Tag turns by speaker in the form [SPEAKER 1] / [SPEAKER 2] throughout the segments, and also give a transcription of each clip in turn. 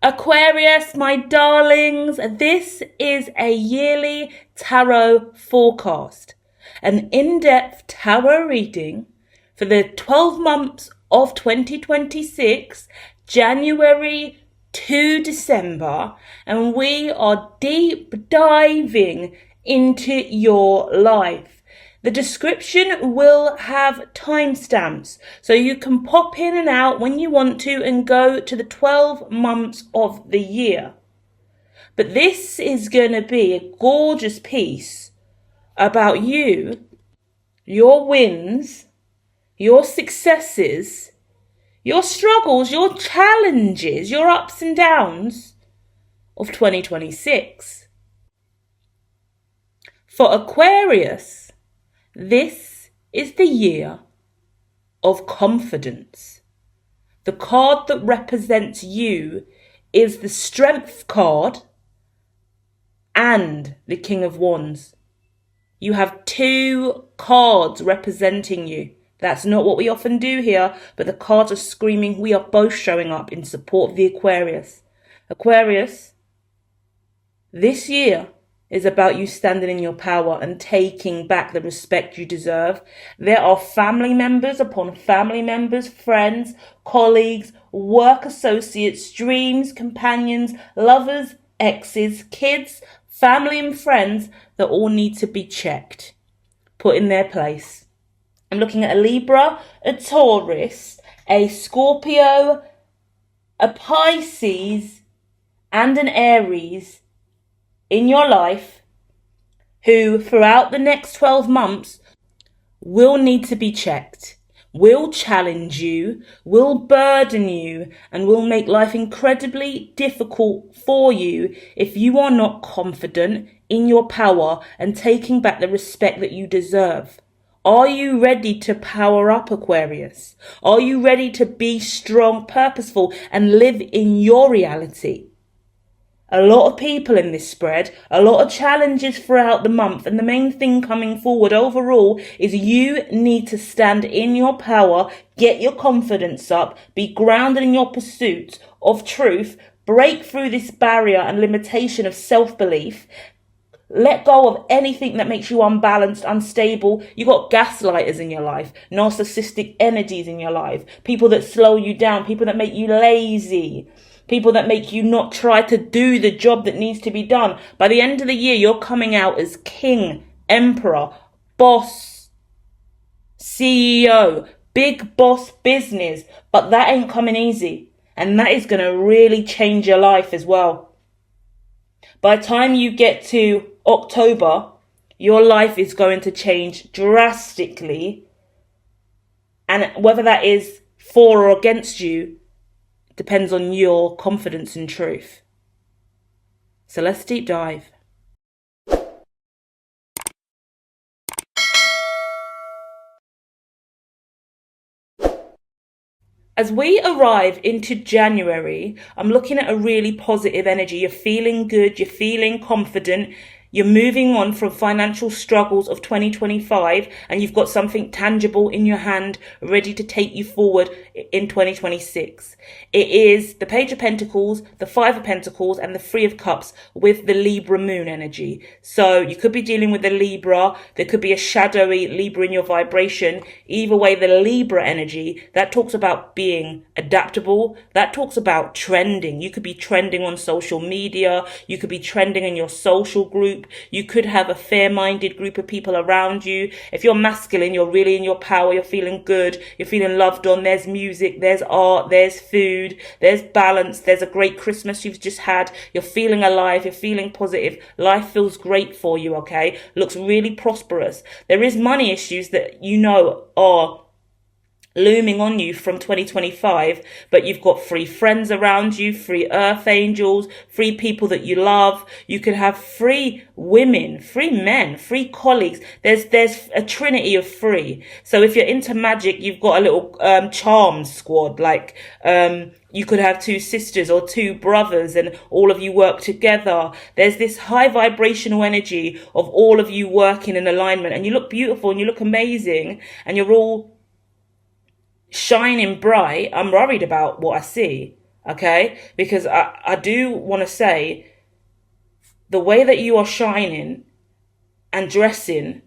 [SPEAKER 1] Aquarius, my darlings, this is a yearly tarot forecast, an in-depth tarot reading for the 12 months of 2026, January to December, and we are deep diving into your life. The description will have timestamps, so you can pop in and out when you want to and go to the 12 months of the year. But this is going to be a gorgeous piece about you, your wins, your successes, your struggles, your challenges, your ups and downs of 2026. For Aquarius, this is the year of confidence. The card that represents you is the Strength card and the King of Wands. You have two cards representing you. That's not what we often do here, but the cards are screaming we are both showing up in support of the Aquarius. Aquarius, this year is about you standing in your power and taking back the respect you deserve. There are family members upon family members, friends, colleagues, work associates, dreams, companions, lovers, exes, kids, family and friends that all need to be checked, put in their place. I'm looking at a Libra, a Taurus, a Scorpio, a Pisces, and an Aries in your life who throughout the next 12 months will need to be checked, will challenge you, will burden you, and will make life incredibly difficult for you if you are not confident in your power and taking back the respect that you deserve. Are you ready to power up, Aquarius? Are you ready to be strong, purposeful, and live in your reality? A lot of people in this spread, a lot of challenges throughout the month, and the main thing coming forward overall is you need to stand in your power, get your confidence up, be grounded in your pursuit of truth, break through this barrier and limitation of self-belief, let go of anything that makes you unbalanced, unstable. You got gaslighters in your life, narcissistic energies in your life, people that slow you down, people that make you lazy, people that make you not try to do the job that needs to be done. By the end of the year, you're coming out as king, emperor, boss, CEO, big boss business. But that ain't coming easy. And that is going to really change your life as well. By the time you get to October, your life is going to change drastically. And whether that is for or against you, depends on your confidence and truth. So let's deep dive. As we arrive into January, I'm looking at a really positive energy. You're feeling good, you're feeling confident, you're moving on from financial struggles of 2025, and you've got something tangible in your hand ready to take you forward in 2026. It is the Page of Pentacles, the Five of Pentacles, and the Three of Cups with the Libra moon energy. So you could be dealing with a Libra, there could be a shadowy Libra in your vibration. Either way, the Libra energy, that talks about being adaptable, that talks about trending. You could be trending on social media, you could be trending in your social group, you could have a fair-minded group of people around you. If you're masculine, you're really in your power, you're feeling good, you're feeling loved on, there's music, there's art, there's food, there's balance, there's a great Christmas you've just had, you're feeling alive, you're feeling positive, life feels great for you, okay? Looks really prosperous. There is money issues that you know are looming on you from 2025, but you've got free friends around you, free earth angels, free people that you love. You could have free women, free men, free colleagues. There's a trinity of free. So if you're into magic, you've got a little charm squad, like you could have two sisters or two brothers and all of you work together. There's this high vibrational energy of all of you working in alignment, and you look beautiful and you look amazing and you're all shining bright. I'm worried about what I see. Okay? Because I do want to say the way that you are shining and dressing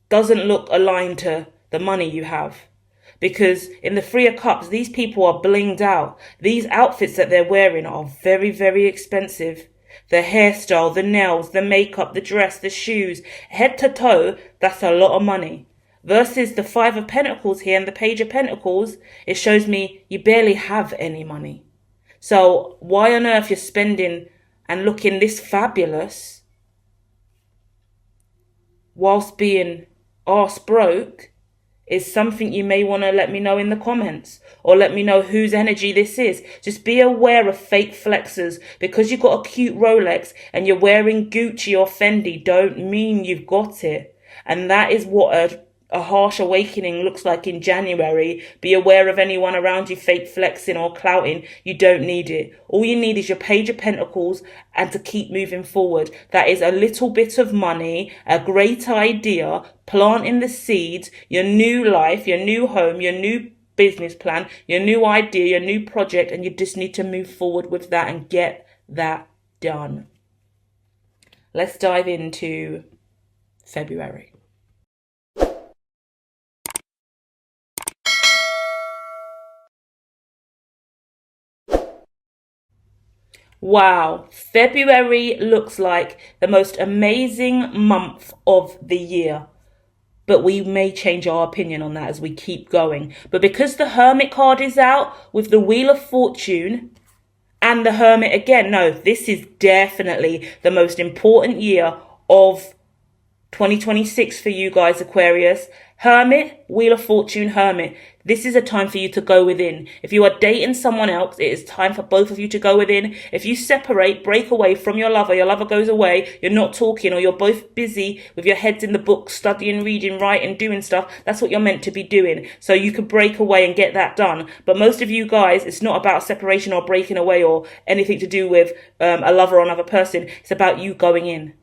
[SPEAKER 1] doesn't look aligned to the money you have. Because in the Three of Cups, these people are blinged out. These outfits that they're wearing are very, very expensive. The hairstyle, the nails, the makeup, the dress, the shoes, head to toe, that's a lot of money. Versus the Five of Pentacles here and the Page of Pentacles, it shows me you barely have any money. So why on earth you're spending and looking this fabulous whilst being arse broke is something you may want to let me know in the comments, or let me know whose energy this is. Just be aware of fake flexers. Because you've got a cute Rolex and you're wearing Gucci or Fendi don't mean you've got it. And that is what a harsh awakening looks like in January. Be aware of anyone around you fake flexing or clouting. You don't need it. All you need is your Page of Pentacles and to keep moving forward. That is a little bit of money, a great idea, planting the seeds, your new life, your new home, your new business plan, your new idea, your new project, and you just need to move forward with that and get that done. Let's dive into February. Wow, February looks like the most amazing month of the year. But we may change our opinion on that as we keep going. But because the Hermit card is out with the Wheel of Fortune and the Hermit again, no, this is definitely the most important year of 2026 for you guys, Aquarius. Hermit, Wheel of Fortune, Hermit. This is a time for you to go within. If you are dating someone else, it is time for both of you to go within. If you separate, break away from your lover goes away, you're not talking, or you're both busy with your heads in the book, studying, reading, writing, doing stuff, that's what you're meant to be doing. So you could break away and get that done. But most of you guys, it's not about separation or breaking away or anything to do with a lover or another person. It's about you going in.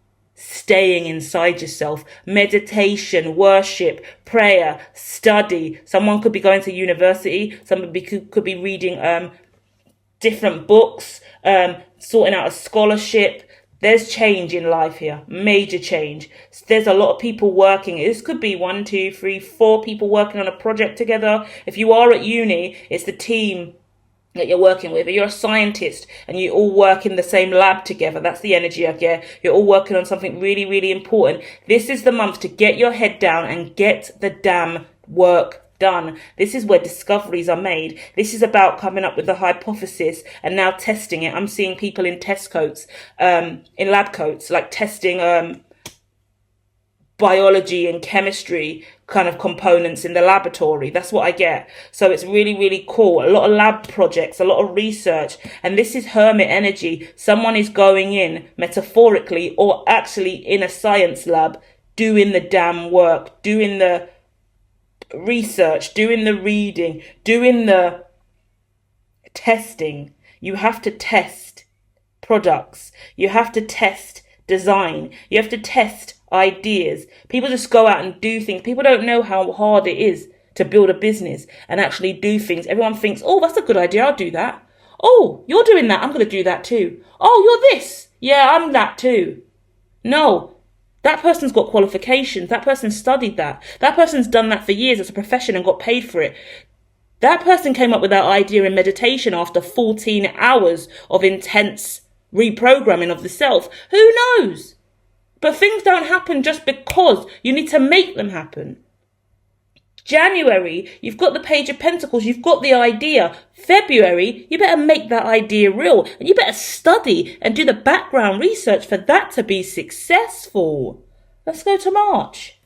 [SPEAKER 1] Staying inside yourself, meditation, worship, prayer, study. Someone could be going to university. Somebody could be reading different books, sorting out a scholarship. There's change in life here, major change. There's a lot of people working. This could be 1, 2, 3, 4 people working on a project together. If you are at uni, it's the team that you're working with. If you're a scientist and you all work in the same lab together, that's the energy I get. You're all working on something really, really important. This is the month to get your head down and get the damn work done. This is where discoveries are made. This is about coming up with the hypothesis and now testing it. I'm seeing people in test coats, in lab coats, like testing biology and chemistry kind of components in the laboratory. That's what I get. So it's really, really cool. A lot of lab projects, a lot of research. And this is Hermit energy. Someone is going in metaphorically or actually in a science lab, doing the damn work, doing the research, doing the reading, doing the testing. You have to test products. You have to test design. You have to test ideas. People just go out and do things. People don't know how hard it is to build a business and actually do things. Everyone thinks, oh, that's a good idea, I'll do that. Oh, you're doing that, I'm going to do that too. Oh, you're this. Yeah, I'm that too. No, that person's got qualifications. That person studied that. That person's done that for years as a profession and got paid for it. That person came up with that idea in meditation after 14 hours of intense reprogramming of the self. Who knows? But things don't happen just because. You need to make them happen. January, you've got the Page of Pentacles, you've got the idea. February, you better make that idea real. And you better study and do the background research for that to be successful. Let's go to March.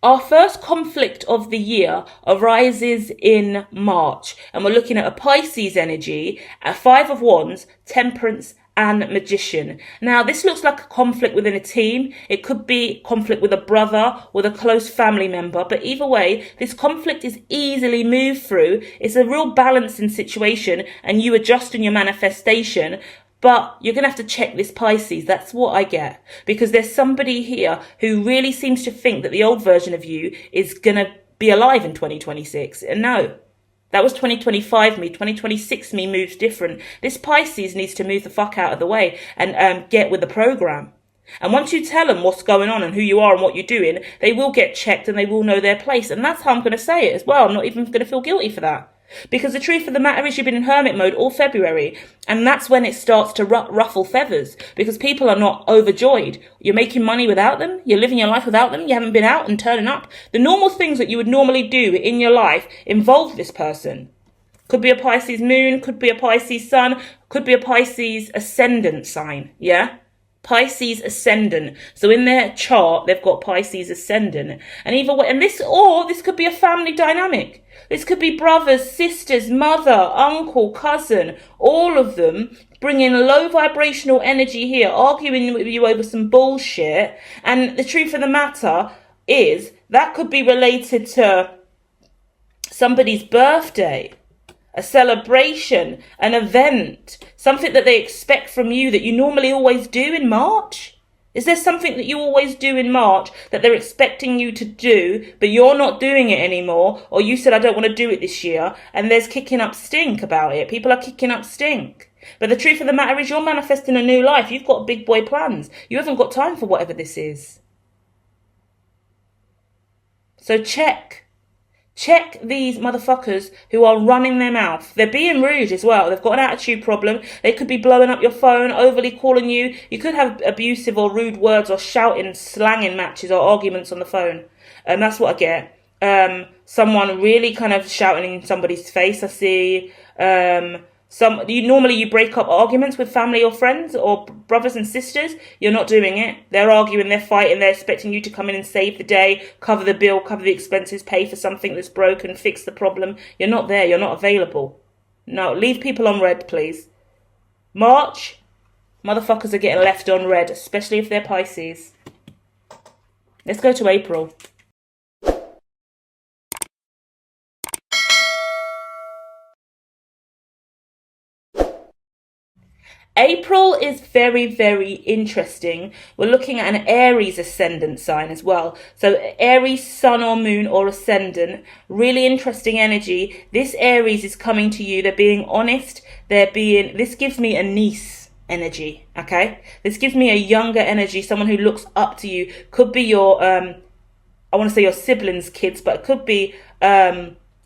[SPEAKER 1] Our first conflict of the year arises in March, and we're looking at a Pisces energy, a 5 of Wands, Temperance, and Magician. Now, this looks like a conflict within a team. It could be conflict with a brother, with a close family member, but either way, this conflict is easily moved through. It's a real balancing situation, and you adjust in your manifestation. But you're going to have to check this Pisces. That's what I get. Because there's somebody here who really seems to think that the old version of you is going to be alive in 2026. And no, that was 2025 me. 2026 me moves different. This Pisces needs to move the fuck out of the way and get with the program. And once you tell them what's going on and who you are and what you're doing, they will get checked and they will know their place. And that's how I'm going to say it as well. I'm not even going to feel guilty for that. Because the truth of the matter is you've been in hermit mode all February. And that's when it starts to ruffle feathers. Because people are not overjoyed. You're making money without them. You're living your life without them. You haven't been out and turning up. The normal things that you would normally do in your life involve this person. Could be a Pisces moon. Could be a Pisces sun. Could be a Pisces ascendant sign. Yeah? Pisces ascendant. So in their chart, they've got Pisces ascendant. And either way, and this could be a family dynamic. This could be brothers, sisters, mother, uncle, cousin, all of them bringing low vibrational energy here, arguing with you over some bullshit. And the truth of the matter is that could be related to somebody's birthday, a celebration, an event, something that they expect from you that you normally always do in March. Is there something that you always do in March that they're expecting you to do, but you're not doing it anymore? Or you said, I don't want to do it this year. And there's kicking up stink about it. People are kicking up stink. But the truth of the matter is you're manifesting a new life. You've got big boy plans. You haven't got time for whatever this is. So check these motherfuckers who are running their mouth. They're being rude as well. They've got an attitude problem. They could be blowing up your phone, overly calling you. You could have abusive or rude words or shouting, slanging matches or arguments on the phone. And that's what I get. Someone really kind of shouting in somebody's face. I see normally you break up arguments with family or friends or brothers and sisters. You're not doing it. They're arguing, they're fighting, they're expecting you to come in and save the day, cover the bill, cover the expenses, pay for something that's broken, fix the problem. You're not there. You're not available. No, leave people on red, please. March, motherfuckers are getting left on red, especially if they're Pisces. Let's go to April. April is very, very interesting. We're looking at an Aries ascendant sign as well. So Aries, sun or moon or ascendant, really interesting energy. This Aries is coming to you. They're being honest. This gives me a niece energy. Okay. This gives me a younger energy. Someone who looks up to you. Could be your, I want to say your siblings' kids, but it could be,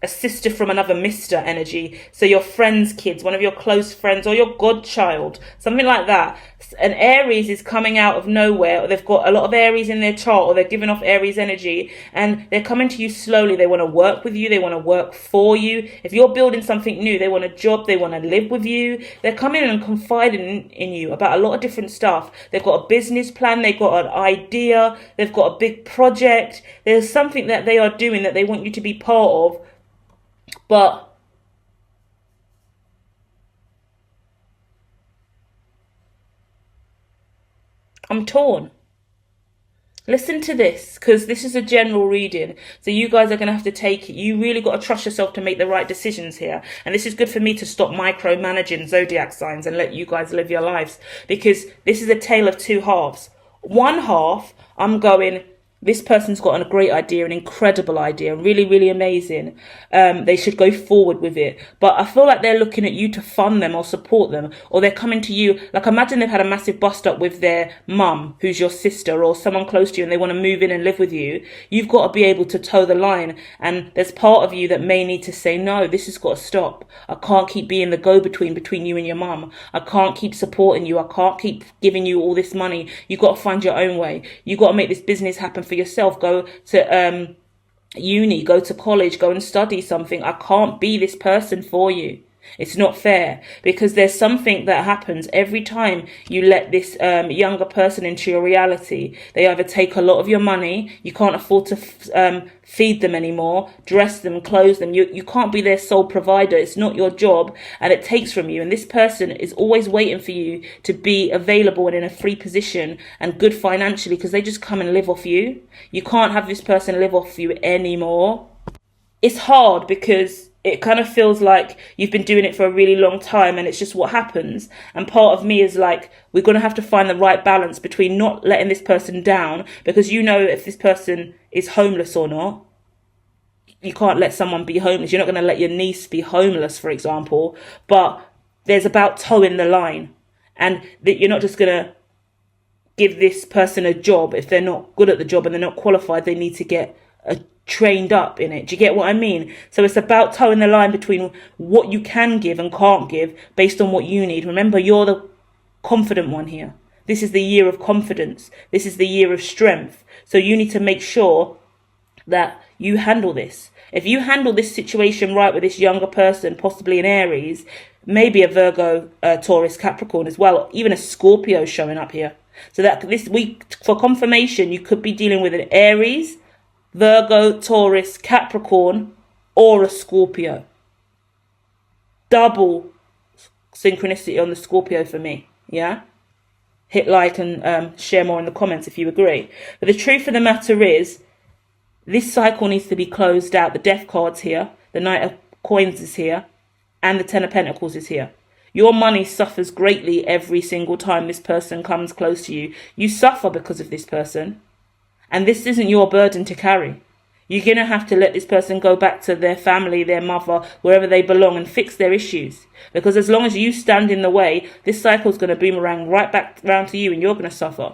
[SPEAKER 1] a sister from another Mr. energy. So your friend's kids, one of your close friends or your godchild, something like that. An Aries is coming out of nowhere, or they've got a lot of Aries in their chart, or they're giving off Aries energy, and they're coming to you slowly. They want to work with you. They want to work for you. If you're building something new, they want a job. They want to live with you. They're coming and confiding in you about a lot of different stuff. They've got a business plan. They've got an idea. They've got a big project. There's something that they are doing that they want you to be part of. But I'm torn. Listen to this, because this is a general reading. So you guys are going to have to take it. You really got to trust yourself to make the right decisions here. And this is good for me to stop micromanaging zodiac signs and let you guys live your lives. Because this is a tale of two halves. One half, I'm going, this person's got a great idea, an incredible idea, really, really amazing. They should go forward with it. But I feel like they're looking at you to fund them or support them, or they're coming to you. Like, imagine they've had a massive bust up with their mum, who's your sister, or someone close to you, and they want to move in and live with you. You've got to be able to toe the line. And there's part of you that may need to say, no, this has got to stop. I can't keep being the go-between between you and your mum. I can't keep supporting you. I can't keep giving you all this money. You've got to find your own way. You've got to make this business happen for yourself. Go to uni, go to college, go and study something. I can't be this person for you. It's not fair, because there's something that happens every time you let this younger person into your reality. They either take a lot of your money, you can't afford to feed them anymore, dress them, clothe them. You can't be their sole provider. It's not your job, and it takes from you. And this person is always waiting for you to be available and in a free position and good financially, because they just come and live off you. You can't have this person live off you anymore. It's hard because it kind of feels like you've been doing it for a really long time and it's just what happens. And part of me is like, we're going to have to find the right balance between not letting this person down, because you know if this person is homeless or not. You can't let someone be homeless. You're not going to let your niece be homeless, for example. But there's about towing the line. And that you're not just going to give this person a job. If they're not good at the job and they're not qualified, they need to get trained up in it. Do you get what I mean? So it's about towing the line between what you can give and can't give based on what you need. Remember, you're the confident one here. This is the year of confidence. This is the year of strength. So you need to make sure that you handle this. If you handle this situation right with this younger person, possibly an Aries, maybe a Virgo, Taurus, Capricorn as well, even a Scorpio showing up here. So that this week, for confirmation, you could be dealing with an Aries, Virgo, Taurus, Capricorn, or a Scorpio. Double synchronicity on the Scorpio for me, yeah? Hit like and share more in the comments if you agree. But the truth of the matter is, this cycle needs to be closed out. The Death card's here, the Knight of Coins is here, and the Ten of Pentacles is here. Your money suffers greatly every single time this person comes close to you. You suffer because of this person. And this isn't your burden to carry. You're going to have to let this person go back to their family, their mother, wherever they belong, and fix their issues. Because as long as you stand in the way, this cycle is going to boomerang right back round to you and you're going to suffer.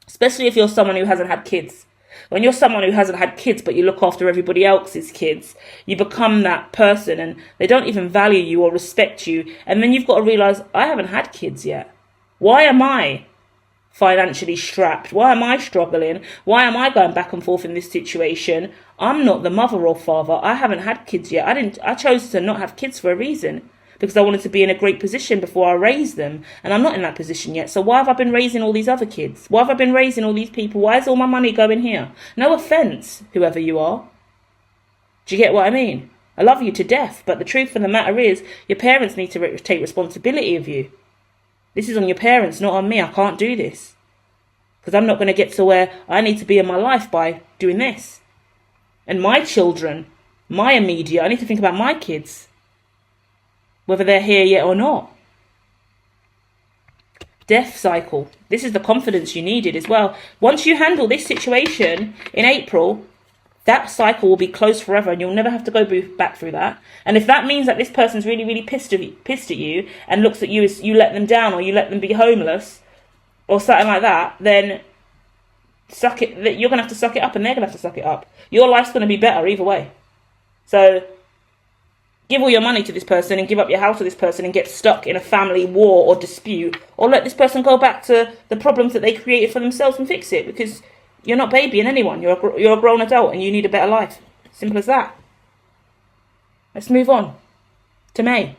[SPEAKER 1] Especially if you're someone who hasn't had kids. When you're someone who hasn't had kids but you look after everybody else's kids, you become that person and they don't even value you or respect you. And then you've got to realise, I haven't had kids yet. Why am I financially strapped? Why am I struggling? Why am I going back and forth in this situation? I'm not the mother or father. I haven't had kids yet. I chose to not have kids for a reason, because I wanted to be in a great position before I raised them, and I'm not in that position yet. So why have I been raising all these other kids? Why have I been raising all these people? Why is all my money going here? No offence, whoever you are. Do you get what I mean? I love you to death, but the truth of the matter is, your parents need to take responsibility of you. This is on your parents, not on me. I can't do this. Because I'm not going to get to where I need to be in my life by doing this. And my children, my immediate, I need to think about my kids. Whether they're here yet or not. Death cycle. This is the confidence you needed as well. Once you handle this situation in April, that cycle will be closed forever and you'll never have to go back through that. And if that means that this person's really, really pissed at you and looks at you as you let them down or you let them be homeless or something like that, then suck it. You're going to have to suck it up and they're going to have to suck it up. Your life's going to be better either way. So give all your money to this person and give up your house to this person and get stuck in a family war or dispute, or let this person go back to the problems that they created for themselves and fix it, because you're not babying anyone. You're a grown adult and you need a better life. Simple as that. Let's move on to May.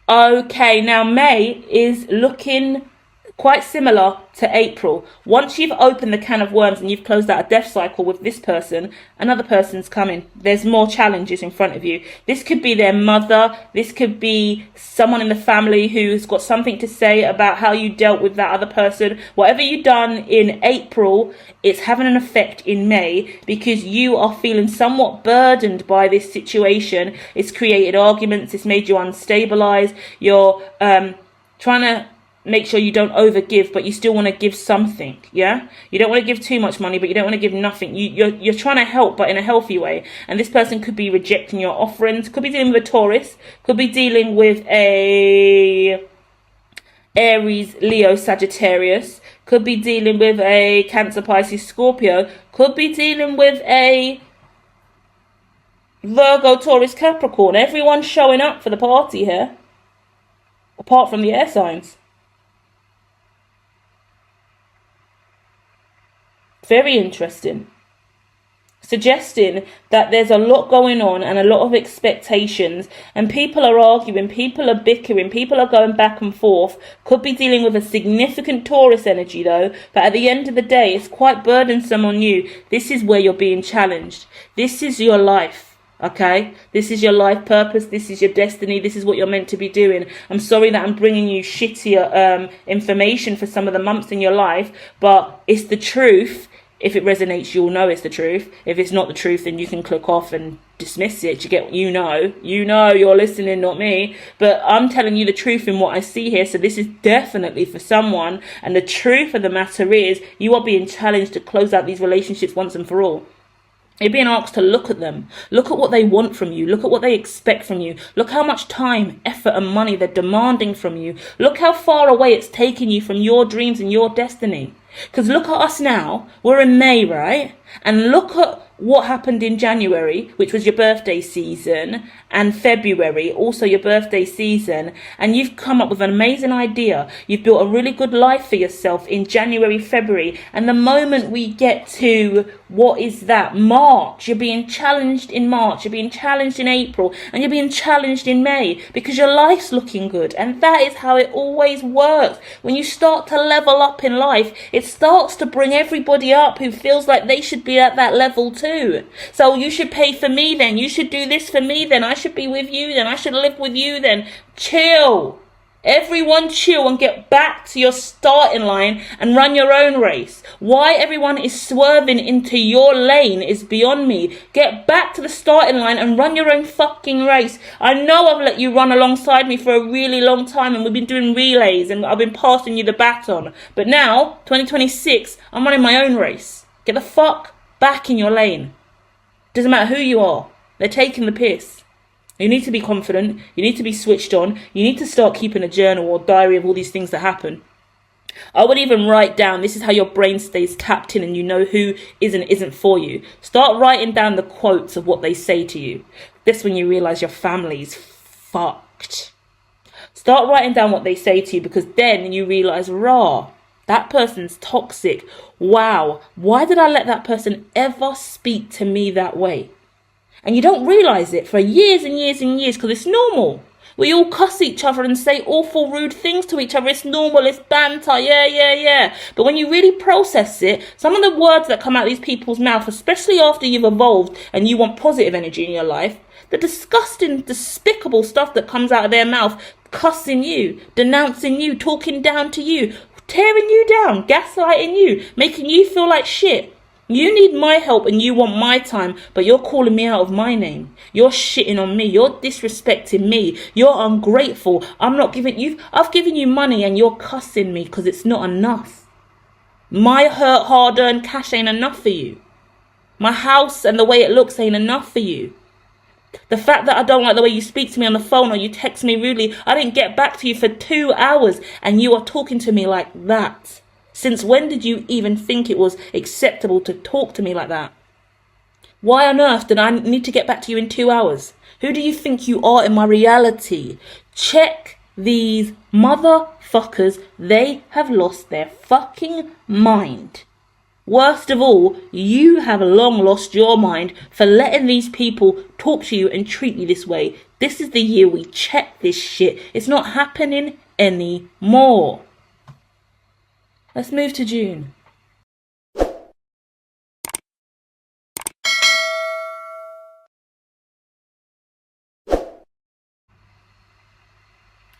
[SPEAKER 1] Okay, now May is looking quite similar to April. Once you've opened the can of worms and you've closed out a death cycle with this person, another person's coming. There's more challenges in front of you. This could be their mother. This could be someone in the family who's got something to say about how you dealt with that other person. Whatever you've done in April, it's having an effect in May because you are feeling somewhat burdened by this situation. It's created arguments. It's made you unstabilized. You're trying to make sure you don't overgive, but you still want to give something, yeah? You don't want to give too much money, but you don't want to give nothing. You're trying to help, but in a healthy way. And this person could be rejecting your offerings, could be dealing with a Taurus, could be dealing with a Aries, Leo, Sagittarius, could be dealing with a Cancer, Pisces, Scorpio, could be dealing with a Virgo, Taurus, Capricorn. Everyone's showing up for the party here, apart from the air signs. Very interesting. Suggesting that there's a lot going on and a lot of expectations, and people are arguing, people are bickering, people are going back and forth. Could be dealing with a significant Taurus energy though, but at the end of the day, it's quite burdensome on you. This is where you're being challenged. This is your life. Okay, this is your life purpose. This is your destiny. This is what you're meant to be doing. I'm sorry that I'm bringing you shittier information for some of the months in your life, but it's the truth. If it resonates, you'll know it's the truth. If it's not the truth, then you can click off and dismiss it. You know, you're listening, not me. But I'm telling you the truth in what I see here. So this is definitely for someone. And the truth of the matter is, you are being challenged to close out these relationships once and for all. You're being asked to look at them. Look at what they want from you. Look at what they expect from you. Look how much time, effort and money they're demanding from you. Look how far away it's taking you from your dreams and your destiny. Because look at us now. We're in May, right? And look at what happened in January, which was your birthday season, and February, also your birthday season, and you've come up with an amazing idea. You've built a really good life for yourself in January, February, and the moment we get to, what is that, March, you're being challenged in March, you're being challenged in April, and you're being challenged in May, because your life's looking good, and that is how it always works. When you start to level up in life, it starts to bring everybody up who feels like they should be at that level too. So you should pay for me then, you should do this for me then, I should be with you then, I should live with you then. Chill. Everyone chill and get back to your starting line and run your own race. Why everyone is swerving into your lane is beyond me. Get back to the starting line and run your own fucking race. I know I've let you run alongside me for a really long time and we've been doing relays and I've been passing you the baton. But now, 2026, I'm running my own race. Get the fuck back in your lane. Doesn't matter who you are. They're taking the piss. You need to be confident. You need to be switched on. You need to start keeping a journal or diary of all these things that happen. I would even write down, this is how your brain stays tapped in and you know who is and isn't for you. Start writing down the quotes of what they say to you. This when you realise your family's fucked. Start writing down what they say to you, because then you realise, rah, that person's toxic. Wow, why did I let that person ever speak to me that way? And you don't realise it for years and years and years, because it's normal. We all cuss each other and say awful rude things to each other. It's normal, it's banter, yeah. But when you really process it, some of the words that come out of these people's mouth, especially after you've evolved and you want positive energy in your life, the disgusting, despicable stuff that comes out of their mouth, cussing you, denouncing you, talking down to you, tearing you down, gaslighting you, making you feel like shit. You need my help and you want my time, but you're calling me out of my name. You're shitting on me. You're disrespecting me. You're ungrateful. I've given you money and you're cussing me because it's not enough. My hard-earned cash ain't enough for you. My house and the way it looks ain't enough for you. The fact that I don't like the way you speak to me on the phone or you text me rudely, I didn't get back to you for 2 hours and you are talking to me like that. Since when did you even think it was acceptable to talk to me like that? Why on earth did I need to get back to you in 2 hours? Who do you think you are in my reality? Check these motherfuckers. They have lost their fucking mind. Worst of all, you have long lost your mind for letting these people talk to you and treat you this way. This is the year we check this shit. It's not happening anymore. Let's move to June.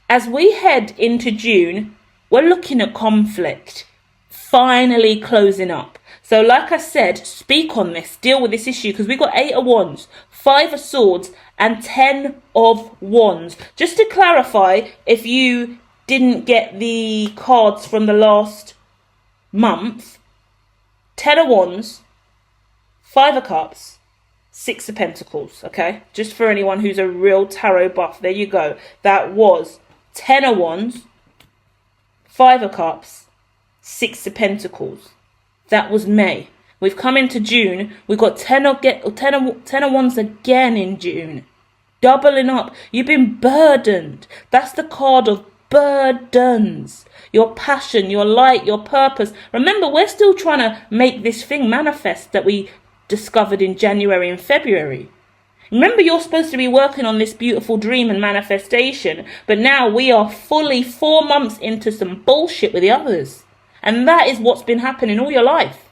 [SPEAKER 1] As we head into June, we're looking at conflict finally closing up. So like I said, speak on this, deal with this issue, because we've got 8 of Wands, 5 of Swords, and 10 of Wands. Just to clarify, if you didn't get the cards from the last month, 10 of Wands, 5 of Cups, 6 of Pentacles, okay? Just for anyone who's a real tarot buff, there you go. That was 10 of Wands, 5 of Cups, 6 of Pentacles. That was May. We've come into June. We've got 10 of Wands again in June. Doubling up. You've been burdened. That's the card of burdens. Your passion, your light, your purpose. Remember, we're still trying to make this thing manifest that we discovered in January and February. Remember, you're supposed to be working on this beautiful dream and manifestation, but now we are fully 4 months into some bullshit with the others. And that is what's been happening all your life.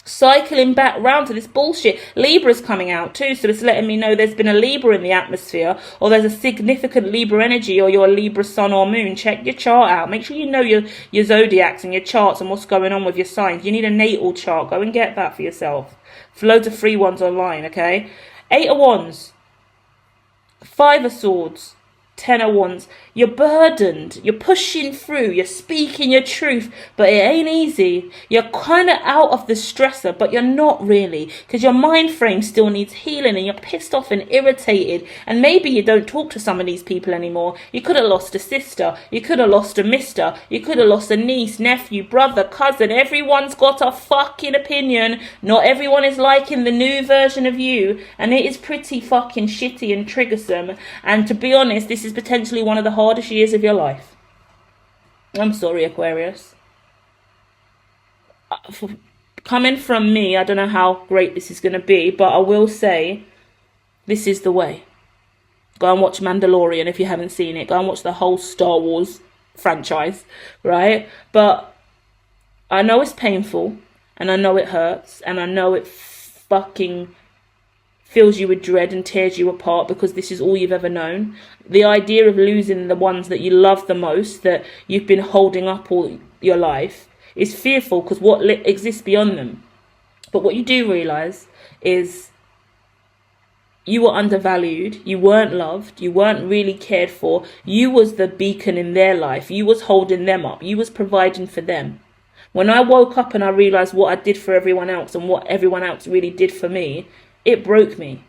[SPEAKER 1] cycling back round to this bullshit. Libra's coming out too, so it's letting me know there's been a Libra in the atmosphere, or there's a significant Libra energy, or you're a Libra sun or moon. Check your chart out. Make sure you know your zodiacs and your charts and what's going on with your signs. You need a natal chart. Go and get that for yourself. Loads of free ones online, okay? 8 of Wands, 5 of Swords, 10 of Wands. You're burdened. You're pushing through. You're speaking your truth, but it ain't easy. You're kind of out of the stressor, but you're not really, because your mind frame still needs healing, and you're pissed off and irritated. And maybe you don't talk to some of these people anymore. You could have lost a sister. You could have lost a mister. You could have lost a niece, nephew, brother, cousin. Everyone's got a fucking opinion. Not everyone is liking the new version of you, and it is pretty fucking shitty and triggersome. And to be honest, this is potentially one of the hardest years of your life. I'm sorry, Aquarius. Coming from me, I don't know how great this is going to be, but I will say this is the way. Go and watch Mandalorian if you haven't seen it. Go and watch the whole Star Wars franchise, right? But I know it's painful, and I know it hurts, and I know it fucking fills you with dread and tears you apart, because this is all you've ever known. The idea of losing the ones that you love the most, that you've been holding up all your life, is fearful, because what exists beyond them. But what you do realise is you were undervalued, you weren't loved, you weren't really cared for. You was the beacon in their life. You was holding them up. You was providing for them. When I woke up and I realised what I did for everyone else and what everyone else really did for me, it broke me,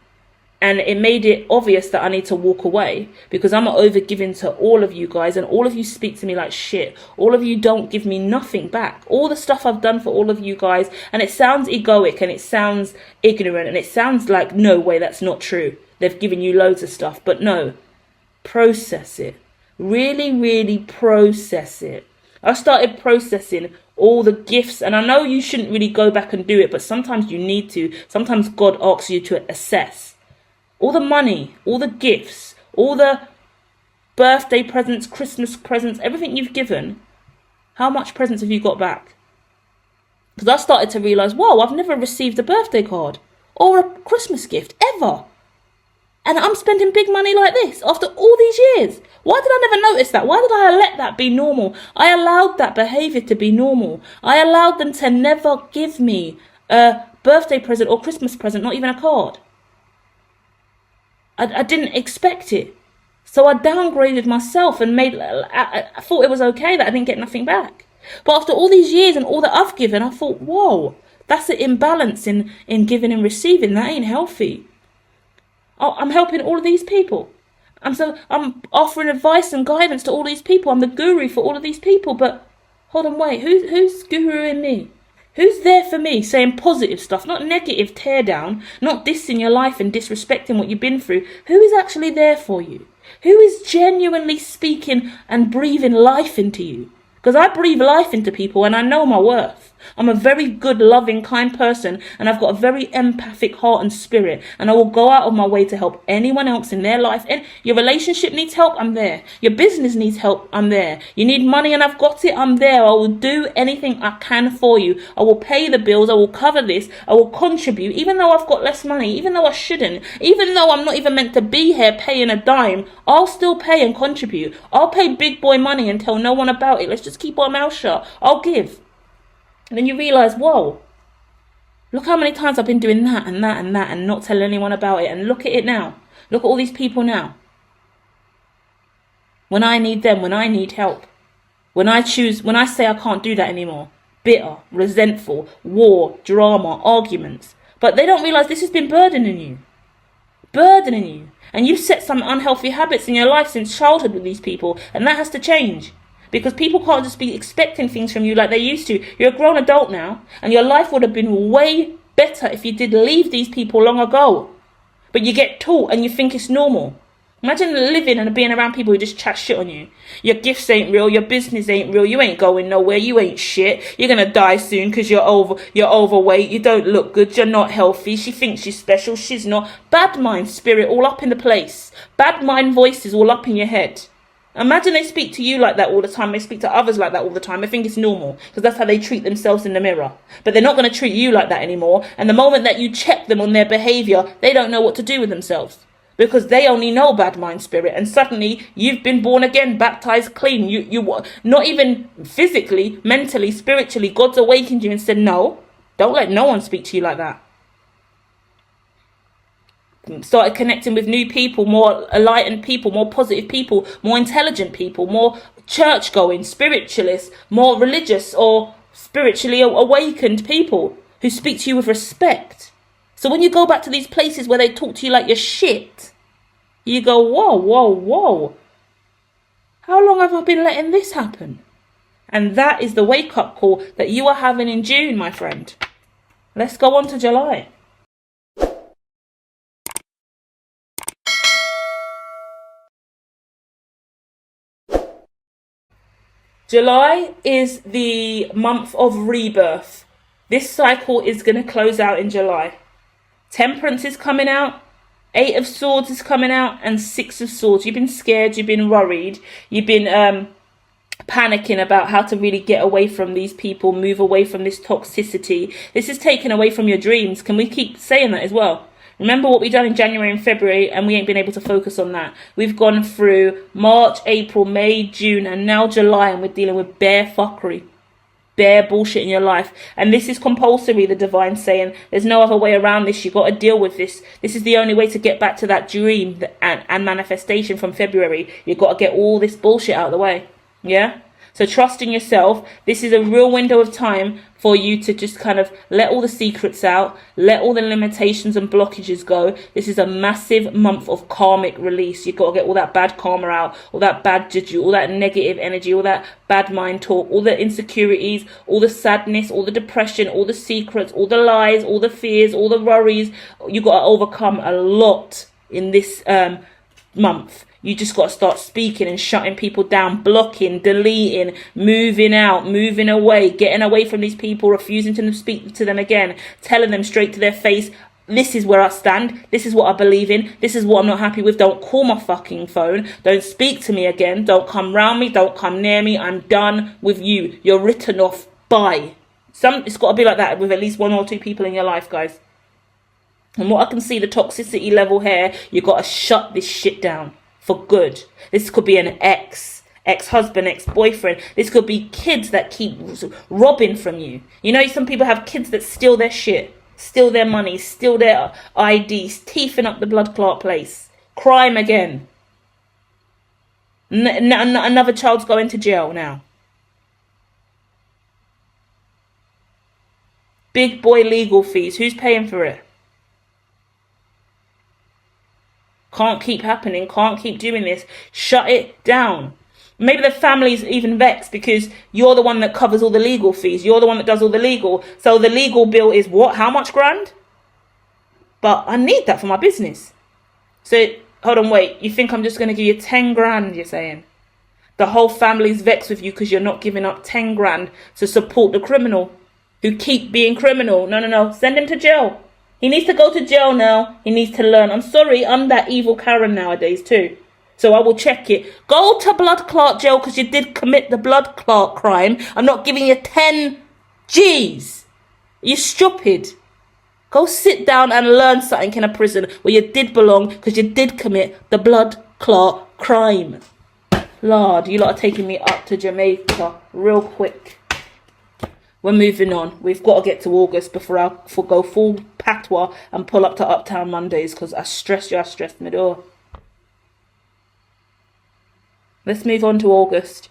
[SPEAKER 1] and it made it obvious that I need to walk away, because I'm overgiving to all of you guys, and all of you speak to me like shit. All of you don't give me nothing back. All the stuff I've done for all of you guys, and it sounds egoic, and it sounds ignorant, and it sounds like, no way, that's not true. They've given you loads of stuff, but no, process it. Really, really process it. I started processing all the gifts, and I know you shouldn't really go back and do it, but sometimes you need to. Sometimes God asks you to assess all the money, all the gifts, all the birthday presents, Christmas presents, everything you've given. How much presents have you got back? Because I started to realise, whoa, I've never received a birthday card or a Christmas gift ever. And I'm spending big money like this after all these years. Why did I never notice that? Why did I let that be normal? I allowed that behaviour to be normal. I allowed them to never give me a birthday present or Christmas present, not even a card. I didn't expect it. So I downgraded myself and I thought it was okay that I didn't get nothing back. But after all these years and all that I've given, I thought, whoa, that's an imbalance in giving and receiving. That ain't healthy. I'm helping all of these people. I'm offering advice and guidance to all these people. I'm the guru for all of these people. But hold on, wait, who's guruing me? Who's there for me, saying positive stuff, not negative tear down, not dissing your life and disrespecting what you've been through? Who is actually there for you? Who is genuinely speaking and breathing life into you? Because I breathe life into people and I know my worth. I'm a very good, loving, kind person, and I've got a very empathic heart and spirit, and I will go out of my way to help anyone else in their life. And your relationship needs help, I'm there. Your business needs help, I'm there. You need money and I've got it, I'm there. I will do anything I can for you. I will pay the bills, I will cover this, I will contribute, even though I've got less money, even though I shouldn't, even though I'm not even meant to be here paying a dime. I'll still pay and contribute. I'll pay big boy money and tell no one about it. Let's just keep our mouth shut. I'll give. And then you realise, whoa, look how many times I've been doing that and that and that and not telling anyone about it. And look at it now. Look at all these people now. When I need them, when I need help. When I say I can't do that anymore. Bitter, resentful, war, drama, arguments. But they don't realise this has been burdening you. Burdening you. And you've set some unhealthy habits in your life since childhood with these people. And that has to change. Because people can't just be expecting things from you like they used to. You're a grown adult now, and your life would have been way better if you did leave these people long ago. But you get taught and you think it's normal. Imagine living and being around people who just chat shit on you. Your gifts ain't real, your business ain't real, you ain't going nowhere, you ain't shit. You're gonna die soon because you're overweight, you don't look good, you're not healthy, she thinks she's special, she's not. Bad mind spirit all up in the place. Bad mind voices all up in your head. Imagine they speak to you like that all the time. They speak to others like that all the time. I think it's normal because that's how they treat themselves in the mirror. But they're not going to treat you like that anymore. And the moment that you check them on their behavior, they don't know what to do with themselves because they only know bad mind spirit. And suddenly you've been born again, baptized clean. You not even physically, mentally, spiritually. God's awakened you and said, no, don't let no one speak to you like that. Started connecting with new people, more enlightened people, more positive people, more intelligent people, more church going, spiritualists, more religious or spiritually awakened people who speak to you with respect. So when you go back to these places where they talk to you like you're shit, you go, whoa, whoa, whoa. How long have I been letting this happen? And that is the wake-up call that you are having in June, my friend. Let's go on to July. July is the month of rebirth. This cycle is going to close out in July. Temperance is coming out. 8 of Swords is coming out. And 6 of Swords. You've been scared. You've been worried. You've been panicking about how to really get away from these people. Move away from this toxicity. This is taken away from your dreams. Can we keep saying that as well? Remember what we've done in January and February, and we ain't been able to focus on that. We've gone through March, April, May, June, and now July, and we're dealing with bare fuckery, bare bullshit in your life. And this is compulsory, the divine saying. There's no other way around this. You've got to deal with this. This is the only way to get back to that dream and manifestation from February. You've got to get all this bullshit out of the way. Yeah? So trust in yourself. This is a real window of time for you to just kind of let all the secrets out, let all the limitations and blockages go. This is a massive month of karmic release. You've got to get all that bad karma out, all that bad juju, all that negative energy, all that bad mind talk, all the insecurities, all the sadness, all the depression, all the secrets, all the lies, all the fears, all the worries. You've got to overcome a lot in this month. You just got to start speaking and shutting people down, blocking, deleting, moving out, moving away, getting away from these people, refusing to speak to them again, telling them straight to their face, this is where I stand, this is what I believe in, this is what I'm not happy with, don't call my fucking phone, don't speak to me again, don't come round me, don't come near me, I'm done with you, you're written off, bye. It's got to be like that with at least 1 or 2 people in your life, guys. And what I can see, the toxicity level here, you've got to shut this shit down. For good. This could be an ex-husband, ex-boyfriend. This could be kids that keep robbing from you. You know, some people have kids that steal their shit, steal their money, steal their IDs, teething up the blood clot place. Crime again. Another child's going to jail now. Big boy legal fees. Who's paying for it? Can't keep happening. Can't keep doing this. Shut it down. Maybe the family's even vexed because you're the one that covers all the legal fees. You're the one that does all the legal. So the legal bill is what? How much grand? But I need that for my business. So, hold on, wait. You think I'm just going to give you 10 grand, you're saying? The whole family's vexed with you because you're not giving up 10 grand to support the criminal who keep being criminal. No. Send him to jail. He needs to go to jail now. He needs to learn. I'm sorry, I'm that evil Karen nowadays too. So I will check it. Go to blood clot jail because you did commit the blood clot crime. I'm not giving you 10 G's. You're stupid. Go sit down and learn something in a prison where you did belong because you did commit the blood clot crime. Lord, you lot are taking me up to Jamaica real quick. We're moving on. We've got to get to August before I go full patois and pull up to Uptown Mondays because I stressed me door. Let's move on to August.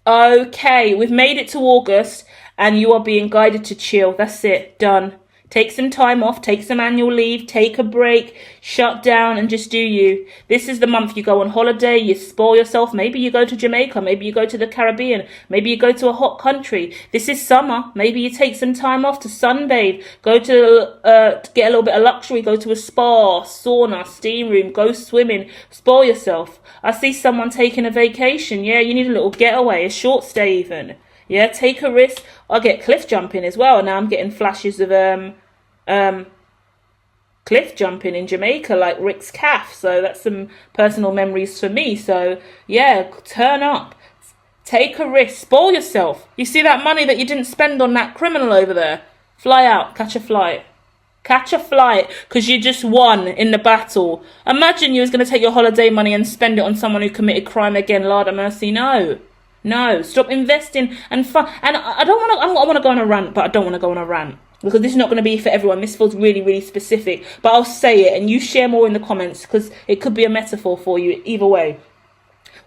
[SPEAKER 1] Okay, we've made it to August and you are being guided to chill. That's it. Done. Take some time off, take some annual leave, take a break, shut down and just do you. This is the month you go on holiday, you spoil yourself. Maybe you go to Jamaica, maybe you go to the Caribbean, maybe you go to a hot country. This is summer. Maybe you take some time off to sunbathe, go to get a little bit of luxury, go to a spa, sauna, steam room, go swimming, spoil yourself. I see someone taking a vacation. Yeah, you need a little getaway, a short stay even. Yeah, take a risk. I get cliff jumping as well. Now I'm getting flashes of cliff jumping in Jamaica, like Rick's calf. So that's some personal memories for me. So yeah, turn up. Take a risk. Spoil yourself. You see that money that you didn't spend on that criminal over there? Fly out. Catch a flight. Catch a flight because you just won in the battle. Imagine you was going to take your holiday money and spend it on someone who committed crime again. Lord have mercy. No. No. Stop investing and fun. And I want to go on a rant, but I don't want to go on a rant because this is not going to be for everyone. This feels really, really specific. But I'll say it and you share more in the comments because it could be a metaphor for you either way.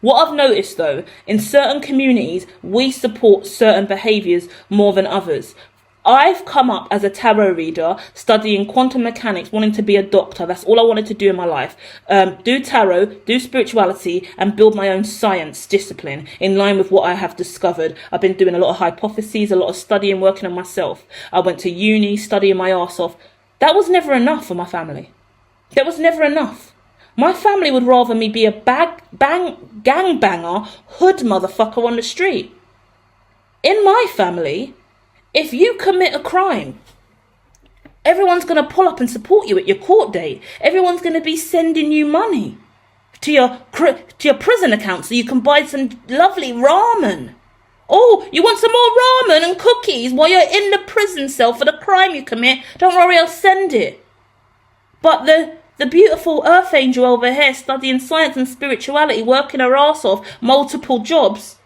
[SPEAKER 1] What I've noticed though, in certain communities, we support certain behaviours more than others. I've come up as a tarot reader, studying quantum mechanics, wanting to be a doctor. That's all I wanted to do in my life. Do tarot, do spirituality, and build my own science discipline in line with what I have discovered. I've been doing a lot of hypotheses, a lot of studying, working on myself. I went to uni, studying my arse off. That was never enough for my family. That was never enough. My family would rather me be a gangbanger, hood motherfucker on the street. In my family, if you commit a crime, everyone's going to pull up and support you at your court date. Everyone's going to be sending you money to your prison account so you can buy some lovely ramen. Oh, you want some more ramen and cookies while you're in the prison cell for the crime you commit? Don't worry, I'll send it. But the beautiful earth angel over here studying science and spirituality, working her ass off, multiple jobs,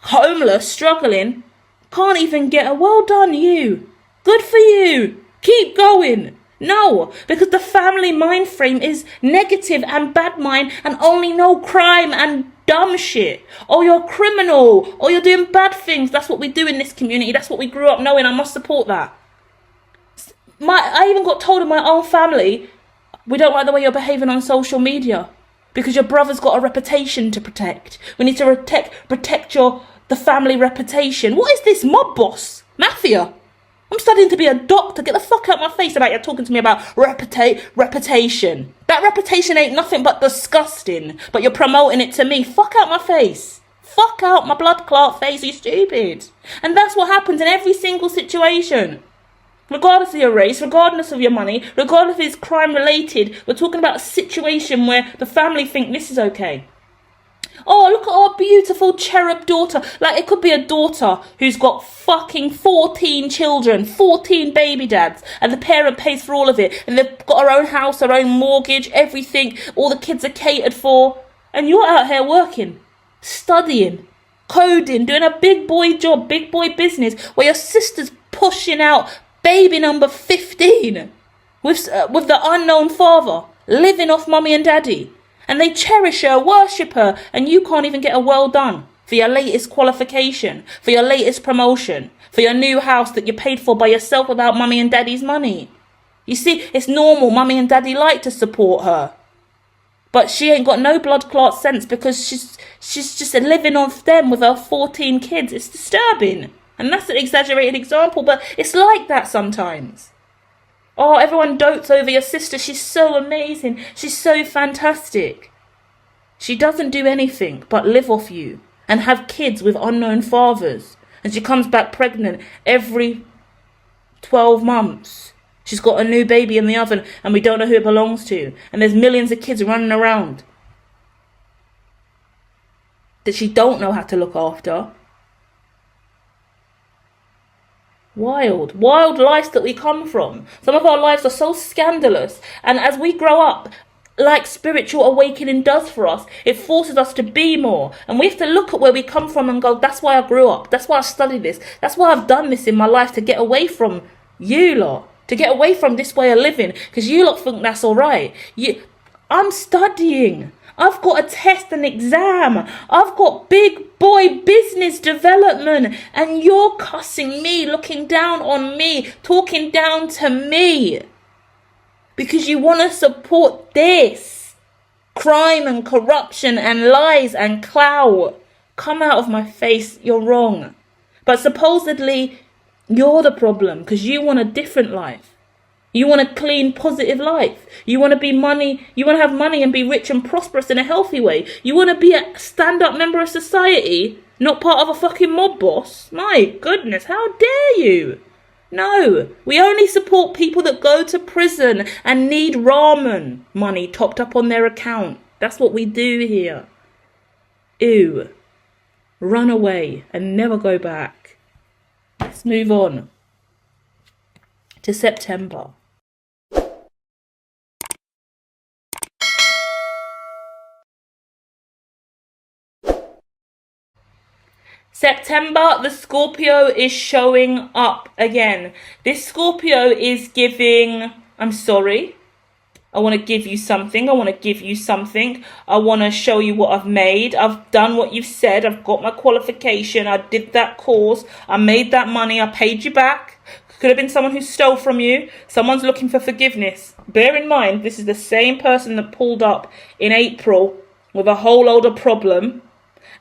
[SPEAKER 1] homeless, struggling, can't even get a well done you. Good for you. Keep going. No, because the family mind frame is negative and bad mind and only know crime and dumb shit. Or you're a criminal. Or you're doing bad things. That's what we do in this community. That's what we grew up knowing. I must support that. I even got told in my own family, we don't like the way you're behaving on social media because your brother's got a reputation to protect. We need to protect the family reputation. What is this mob boss? Mafia? I'm studying to be a doctor. Get the fuck out my face about you talking to me about reputation. That reputation ain't nothing but disgusting. But you're promoting it to me. Fuck out my face. Fuck out my blood clot face, you stupid. And that's what happens in every single situation. Regardless of your race, regardless of your money, regardless if it's crime related, we're talking about a situation where the family think this is okay. Oh, look at our beautiful cherub daughter. Like, it could be a daughter who's got fucking 14 children, 14 baby dads, and the parent pays for all of it. And they've got her own house, her own mortgage, everything. All the kids are catered for. And you're out here working, studying, coding, doing a big boy job, big boy business, where your sister's pushing out baby number 15 with the unknown father, living off mummy and daddy. And they cherish her, worship her, and you can't even get a well done for your latest qualification, for your latest promotion, for your new house that you paid for by yourself without mummy and daddy's money. You see, it's normal. Mummy and daddy like to support her. But she ain't got no blood clot sense because she's just living off them with her 14 kids. It's disturbing. And that's an exaggerated example, but it's like that sometimes. Oh, everyone dotes over your sister. She's so amazing. She's so fantastic. She doesn't do anything but live off you and have kids with unknown fathers. And she comes back pregnant every 12 months. She's got a new baby in the oven and we don't know who it belongs to. And there's millions of kids running around that she don't know how to look after. Wild lives that we come from. Some of our lives are so scandalous. And as we grow up, like spiritual awakening does for us, it forces us to be more. And we have to look at where we come from and go, that's why I grew up. That's why I studied this. That's why I've done this in my life, to get away from you lot. To get away from this way of living. Because you lot think that's all right. I'm studying. I've got a test and exam. I've got big boy business development. And you're cussing me, looking down on me, talking down to me. Because you want to support this. Crime and corruption and lies and clout. Come out of my face, you're wrong. But supposedly, you're the problem because you want a different life. You want a clean, positive life. You want to be money. You want to have money and be rich and prosperous in a healthy way. You want to be a stand-up member of society Not part of a fucking mob boss? My goodness, how dare you? No, we only support people that go to prison and need ramen money topped up on their account. That's what we do here. Ew. Run away and never go back. Let's move on to September. September, the Scorpio is showing up again. This Scorpio is giving, I'm sorry. I want to give you something. I want to give you something. I want to show you what I've made. I've done what you've said. I've got my qualification. I did that course. I made that money. I paid you back. Could have been someone who stole from you. Someone's looking for forgiveness. Bear in mind, this is the same person that pulled up in April with a whole load of problem.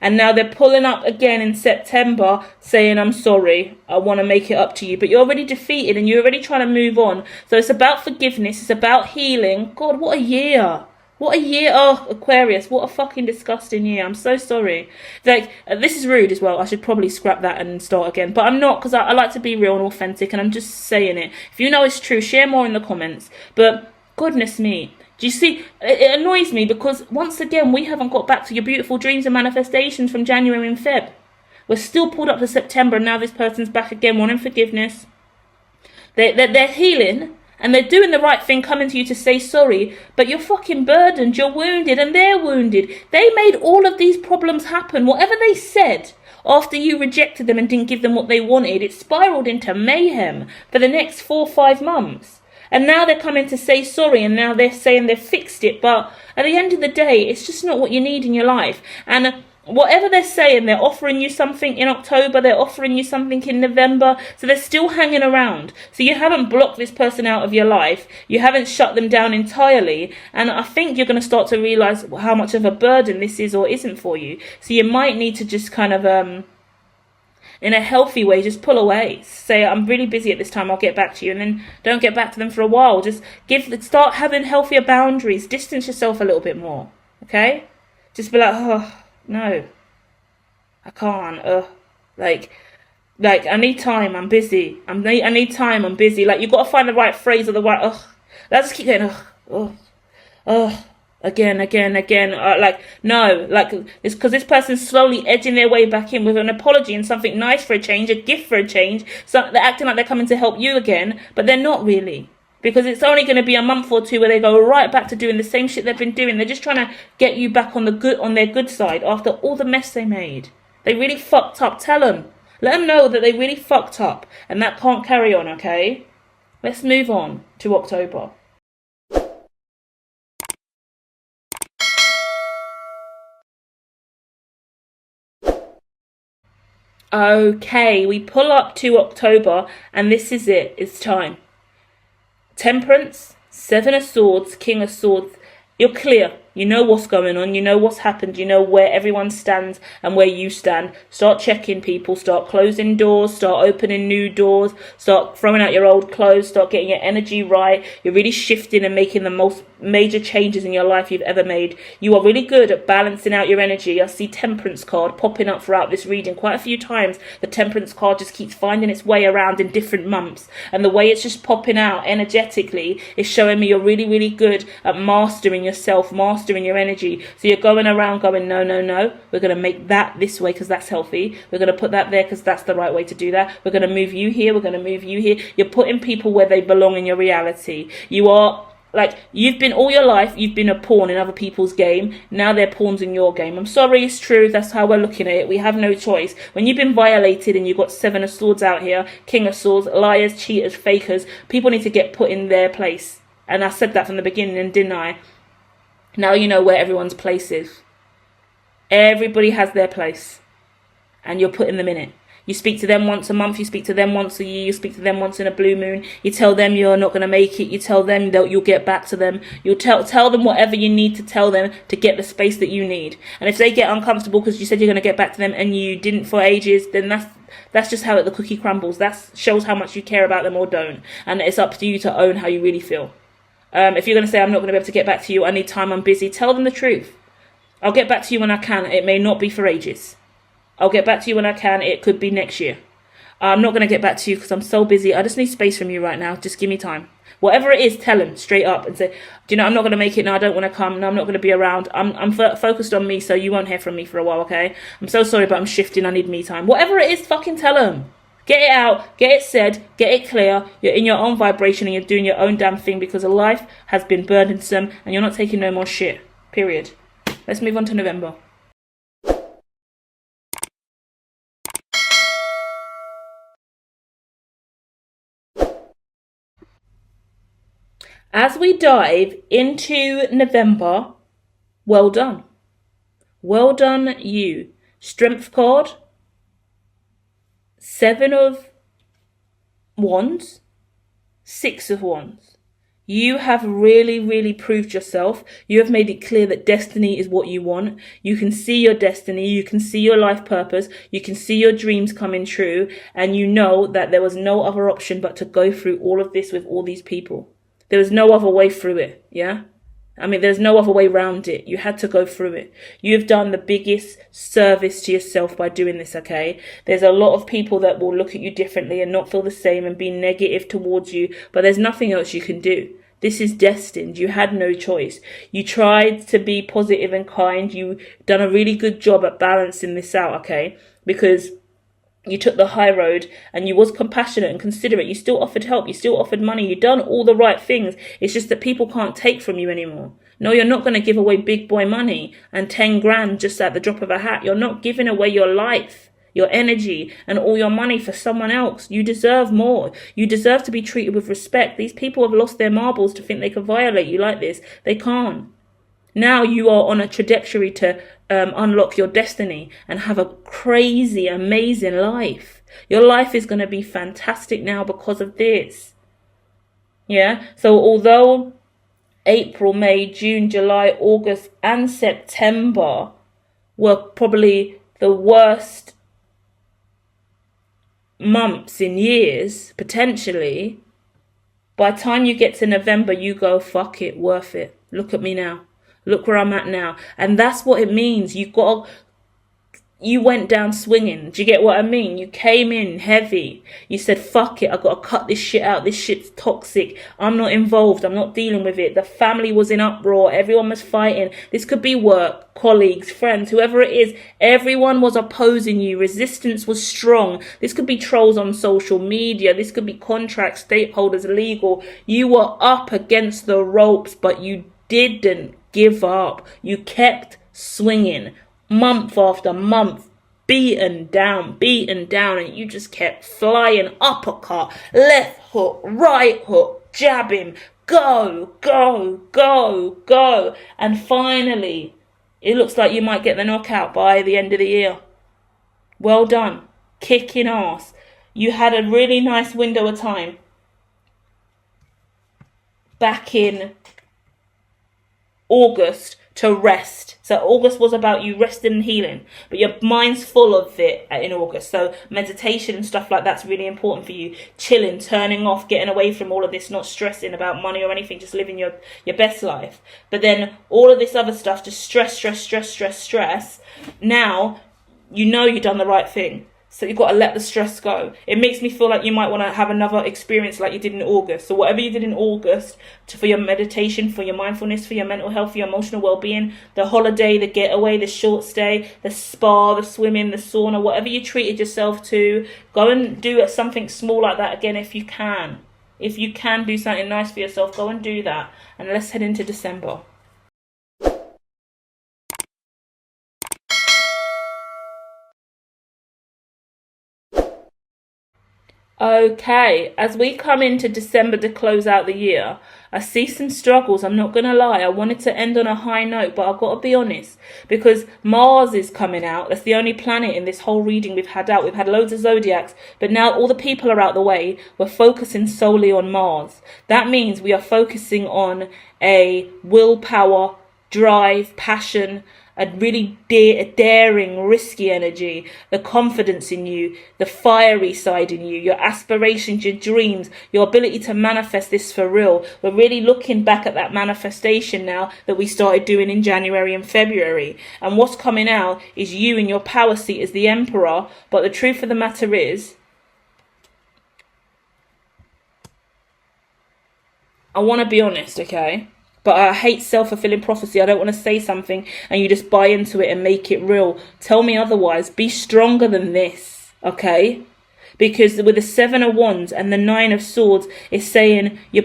[SPEAKER 1] And now they're pulling up again in September saying, I'm sorry, I want to make it up to you. But you're already defeated and you're already trying to move on. So it's about forgiveness. It's about healing. God, what a year. What a year. Oh, Aquarius, what a fucking disgusting year. I'm so sorry. Like, this is rude as well. I should probably scrap that and start again. But I'm not, because I like to be real and authentic. And I'm just saying it. If you know it's true, share more in the comments. But goodness me. Do you see, it annoys me because once again, we haven't got back to your beautiful dreams and manifestations from January and Feb. We're still pulled up to September and now this person's back again wanting forgiveness. They're healing and they're doing the right thing, coming to you to say sorry, but you're fucking burdened, you're wounded and they're wounded. They made all of these problems happen. Whatever they said after you rejected them and didn't give them what they wanted, it spiraled into mayhem for the next 4 or 5 months. And now they're coming to say sorry and now they're saying they've fixed it. But at the end of the day, it's just not what you need in your life. And whatever they're saying, they're offering you something in October, they're offering you something in November. So they're still hanging around. So you haven't blocked this person out of your life. You haven't shut them down entirely. And I think you're going to start to realize how much of a burden this is or isn't for you. So you might need to just kind of in a healthy way, just pull away. Say, I'm really busy at this time, I'll get back to you. And then don't get back to them for a while. Just start having healthier boundaries. Distance yourself a little bit more. Okay? Just be like, oh, no. I can't. Like, I need time, I'm busy. I need time, I'm busy. Like, you've got to find the right phrase or the right, Let's just keep going, Again. No, it's because this person's slowly edging their way back in with an apology and something nice for a change, a gift for a change. So they're acting like they're coming to help you again, but they're not really. Because it's only going to be a month or two where they go right back to doing the same shit they've been doing. They're just trying to get you back on their good side after all the mess they made. They really fucked up. Tell them. Let them know that they really fucked up and that can't carry on, okay? Let's move on to October. Okay, we pull up to October and this is it. It's time. Temperance, 7 of Swords, King of Swords. You're clear. You know what's going on. You know what's happened. You know where everyone stands and where you stand. Start checking people. Start closing doors. Start opening new doors. Start throwing out your old clothes. Start getting your energy right. You're really shifting and making the most major changes in your life you've ever made. You are really good at balancing out your energy. I see Temperance card popping up throughout this reading quite a few times. The Temperance card just keeps finding its way around in different months. And the way it's just popping out energetically is showing me you're really, really good at mastering yourself, mastering your energy. So you're going around going, no, we're going to make that this way because that's healthy. We're going to put that there because that's the right way to do that. We're going to move you here. We're going to move you here. You're putting people where they belong in your reality. You are like, you've been all your life, you've been a pawn in other people's game. Now they're pawns in your game. I'm sorry, it's true. That's how we're looking at it. We have no choice. When you've been violated and you've got 7 of Swords out here, King of Swords, liars, cheaters, fakers, people need to get put in their place. And I said that from the beginning, and didn't I? Now you know where everyone's place is. Everybody has their place. And you're putting them in it. You speak to them once a month. You speak to them once a year. You speak to them once in a blue moon. You tell them you're not going to make it. You tell them that you'll get back to them. You'll tell them whatever you need to tell them to get the space that you need. And if they get uncomfortable because you said you're going to get back to them and you didn't for ages, then that's just how the cookie crumbles. That shows how much you care about them or don't. And it's up to you to own how you really feel. If you're going to say, I'm not going to be able to get back to you, I need time, I'm busy, tell them the truth. I'll get back to you when I can. It may not be for ages. I'll get back to you when I can. It could be next year. I'm not going to get back to you because I'm so busy. I just need space from you right now. Just give me time. Whatever it is, tell him straight up and say, do you know, I'm not going to make it. No, I don't want to come. No, I'm not going to be around. I'm focused on me, so you won't hear from me for a while, okay? I'm so sorry, but I'm shifting. I need me time. Whatever it is, fucking tell him. Get it out. Get it said. Get it clear. You're in your own vibration and you're doing your own damn thing because life has been burdensome and you're not taking no more shit. Period. Let's move on to November. As we dive into November, well done. Well done, you. Strength card, 7 of Wands, 6 of Wands. You have really, really proved yourself. You have made it clear that destiny is what you want. You can see your destiny. You can see your life purpose. You can see your dreams coming true. And you know that there was no other option but to go through all of this with all these people. There was no other way through it, yeah? I mean, there's no other way around it. You had to go through it. You've done the biggest service to yourself by doing this, okay? There's a lot of people that will look at you differently and not feel the same and be negative towards you, but there's nothing else you can do. This is destined. You had no choice. You tried to be positive and kind. You done a really good job at balancing this out, okay? Because you took the high road and you was compassionate and considerate. You still offered help. You still offered money. You done all the right things. It's just that people can't take from you anymore. No, you're not going to give away big boy money and 10 grand just at the drop of a hat. You're not giving away your life, your energy and all your money for someone else. You deserve more. You deserve to be treated with respect. These people have lost their marbles to think they can violate you like this. They can't. Now you are on a trajectory to unlock your destiny and have a crazy, amazing life. Your life is going to be fantastic now because of this. Yeah? So although April, May, June, July, August and September were probably the worst months in years, potentially, by the time you get to November, you go, fuck it, worth it. Look at me now. Look where I'm at now. And that's what it means. You went down swinging. Do you get what I mean? You came in heavy. You said, fuck it. I got to cut this shit out. This shit's toxic. I'm not involved. I'm not dealing with it. The family was in uproar. Everyone was fighting. This could be work, colleagues, friends, whoever it is. Everyone was opposing you. Resistance was strong. This could be trolls on social media. This could be contracts, stakeholders, legal. You were up against the ropes, but you didn't give up. You kept swinging month after month, beaten down, and you just kept flying. Uppercut, left hook, right hook, jab him, go, go, go, go. And finally, it looks like you might get the knockout by the end of the year. Well done. Kicking ass. You had a really nice window of time back in August to rest. So August was about you resting and healing, but your mind's full of it in August. So meditation and stuff like that's really important for you. Chilling, turning off, getting away from all of this, not stressing about money or anything, just living your best life. But then all of this other stuff, just stress. Now, you know you've done the right thing. So you've got to let the stress go. It makes me feel like you might want to have another experience like you did in August. So whatever you did in August for your meditation, for your mindfulness, for your mental health, for your emotional well-being, the holiday, the getaway, the short stay, the spa, the swimming, the sauna, whatever you treated yourself to, go and do something small like that again if you can. If you can do something nice for yourself, go and do that. And let's head into December. Okay, as we come into December to close out the year, I see some struggles. I'm not going to lie. I wanted to end on a high note, but I've got to be honest, because Mars is coming out. That's the only planet in this whole reading we've had out. We've had loads of zodiacs, but now all the people are out the way. We're focusing solely on Mars. That means we are focusing on a willpower, drive, passion, a really daring, risky energy, the confidence in you, the fiery side in you, your aspirations, your dreams, your ability to manifest this for real. We're really looking back at that manifestation now that we started doing in January and February. And what's coming out is you in your power seat as the emperor. But the truth of the matter is, I want to be honest, okay? But I hate self-fulfilling prophecy. I don't want to say something and you just buy into it and make it real. Tell me otherwise. Be stronger than this, okay? Because with the 7 of Wands and the 9 of Swords, it's saying you're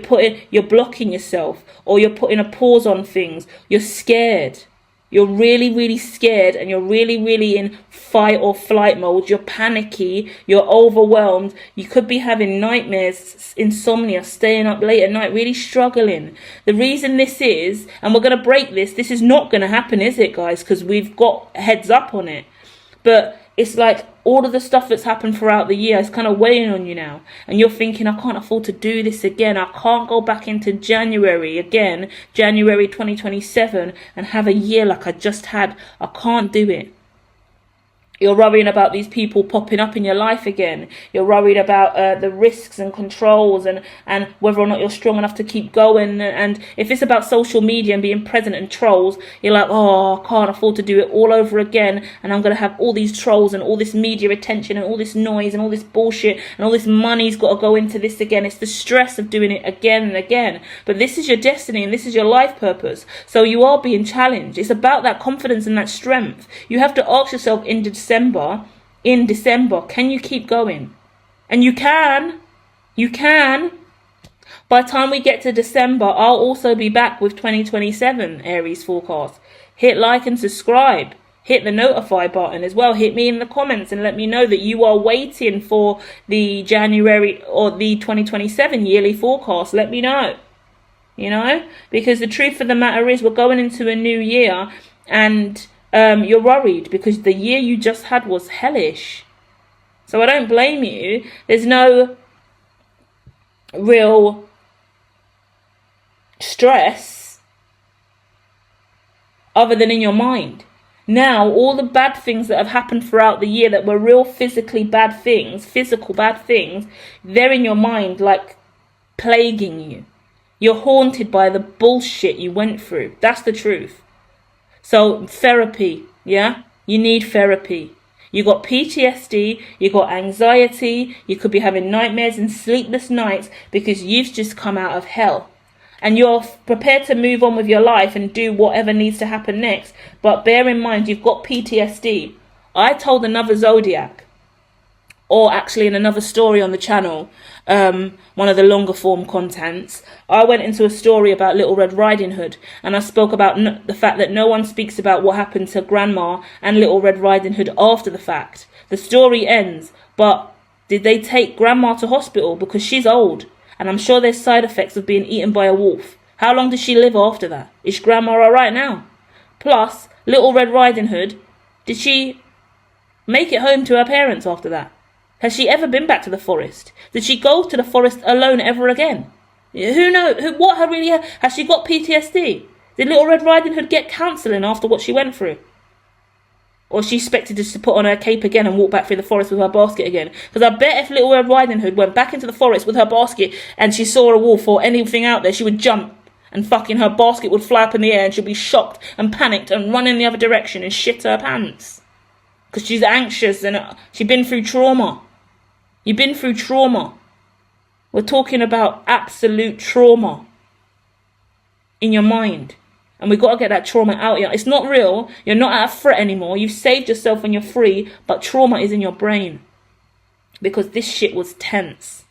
[SPEAKER 1] blocking yourself, or you're putting a pause on things. You're scared. You're really, really scared, and you're really, really in fight or flight mode. You're panicky. You're overwhelmed. You could be having nightmares, insomnia, staying up late at night, really struggling. The reason this is, and we're going to break this, this is not going to happen, is it, guys? Because we've got heads up on it. But it's like all of the stuff that's happened throughout the year is kind of weighing on you now. And you're thinking, I can't afford to do this again. I can't go back into January again, January 2027, and have a year like I just had. I can't do it. You're worrying about these people popping up in your life again. You're worried about the risks and controls and whether or not you're strong enough to keep going. And if it's about social media and being present and trolls, you're like, oh, I can't afford to do it all over again. And I'm going to have all these trolls and all this media attention and all this noise and all this bullshit and all this money's got to go into this again. It's the stress of doing it again and again. But this is your destiny and this is your life purpose. So you are being challenged. It's about that confidence and that strength. You have to ask yourself in December, can you keep going? And you can. By the time we get to December, I'll also be back with 2027 Aries forecast. Hit like and subscribe. Hit the notify button as well. Hit me in the comments and let me know that you are waiting for the January or the 2027 yearly forecast. Let me know. Because the truth of the matter is we're going into a new year and you're worried because the year you just had was hellish. So I don't blame you. There's no real stress other than in your mind. Now, all the bad things that have happened throughout the year that were real physical bad things, they're in your mind like plaguing you. You're haunted by the bullshit you went through. That's the truth. So therapy, yeah? You need therapy. You got PTSD, you got anxiety, you could be having nightmares and sleepless nights because you've just come out of hell. And you're prepared to move on with your life and do whatever needs to happen next. But bear in mind, you've got PTSD. I told another Zodiac, or actually in another story on the channel, one of the longer form contents, I went into a story about Little Red Riding Hood, and I spoke about the fact that no one speaks about what happened to Grandma and Little Red Riding Hood after the fact. The story ends, but did they take Grandma to hospital because she's old, and I'm sure there's side effects of being eaten by a wolf. How long does she live after that? Is Grandma alright now? Plus, Little Red Riding Hood, did she make it home to her parents after that? Has she ever been back to the forest? Did she go to the forest alone ever again? Who knows? Has she got PTSD? Did Little Red Riding Hood get counselling after what she went through? Or is she expected just to put on her cape again and walk back through the forest with her basket again? Because I bet if Little Red Riding Hood went back into the forest with her basket and she saw a wolf or anything out there, she would jump and fucking her basket would fly up in the air and she'd be shocked and panicked and run in the other direction and shit her pants. Because she's anxious and she's been through trauma. You've been through trauma. We're talking about absolute trauma in your mind. And we've got to get that trauma out here. It's not real. You're not at a threat anymore. You've saved yourself and you're free. But trauma is in your brain. Because this shit was tense.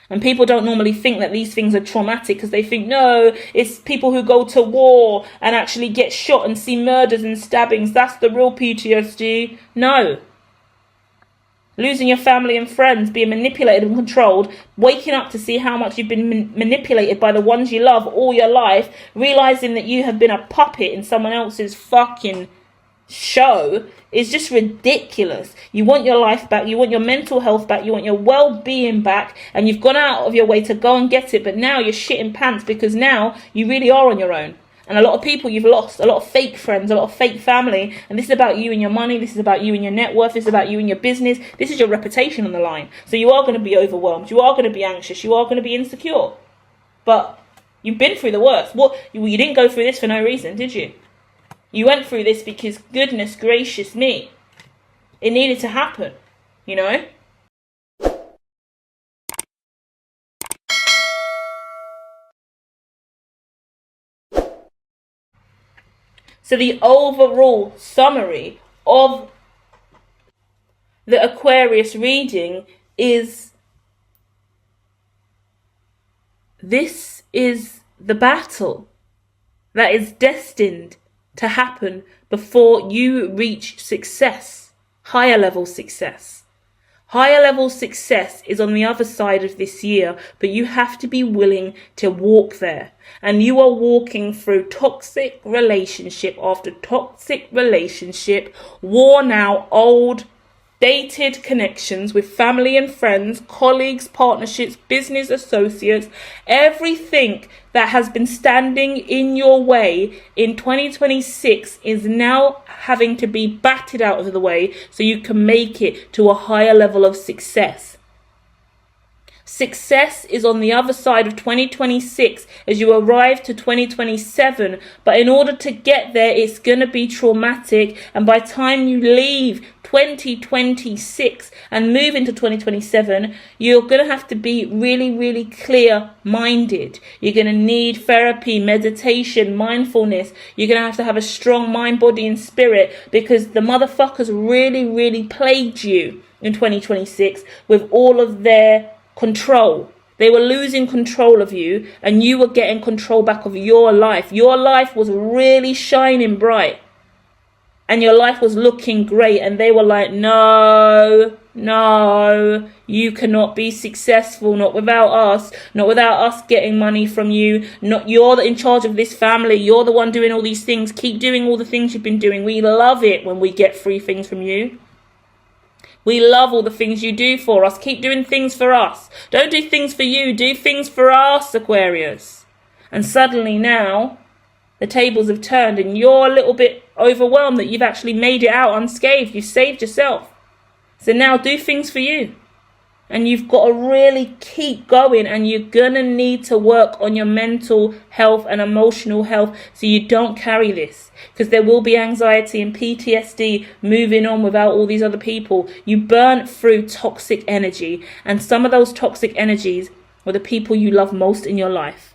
[SPEAKER 1] And people don't normally think that these things are traumatic because they think, no, it's people who go to war and actually get shot and see murders and stabbings. That's the real PTSD. No. Losing your family and friends, being manipulated and controlled, waking up to see how much you've been manipulated by the ones you love all your life, realising that you have been a puppet in someone else's fucking show is just ridiculous. You want your life back, you want your mental health back, you want your well-being back, and you've gone out of your way to go and get it, but now you're shitting pants because now you really are on your own. And a lot of people you've lost, a lot of fake friends, a lot of fake family. And this is about you and your money. This is about you and your net worth. This is about you and your business. This is your reputation on the line. So you are going to be overwhelmed. You are going to be anxious. You are going to be insecure. But you've been through the worst. You didn't go through this for no reason, did you? You went through this because, goodness gracious me, it needed to happen, you know? So the overall summary of the Aquarius reading is, this is the battle that is destined to happen before you reach success, higher level success. Higher level success is on the other side of this year, but you have to be willing to walk there. And you are walking through toxic relationship after toxic relationship, worn out, old, dated connections with family and friends, colleagues, partnerships, business associates, everything that has been standing in your way in 2026 is now having to be batted out of the way so you can make it to a higher level of success. Success is on the other side of 2026 as you arrive to 2027. But in order to get there, it's going to be traumatic. And by the time you leave 2026 and move into 2027, you're going to have to be really, really clear-minded. You're going to need therapy, meditation, mindfulness. You're going to have a strong mind, body, and spirit because the motherfuckers really, really plagued you in 2026 with all of their control. They were losing control of you and you were getting control back of your life. Your life was really shining bright and your life was looking great and they were like, no, you cannot be successful, not without us getting money from you. You're in charge of this family. You're the one doing all these things. Keep doing all the things you've been doing. We love it when we get free things from you. We love all the things you do for us. Keep doing things for us. Don't do things for you. Do things for us, Aquarius. And suddenly now, the tables have turned and you're a little bit overwhelmed that you've actually made it out unscathed. You've saved yourself. So now do things for you. And you've got to really keep going and you're going to need to work on your mental health and emotional health so you don't carry this. Because there will be anxiety and PTSD moving on without all these other people. You burnt through toxic energy and some of those toxic energies were the people you love most in your life.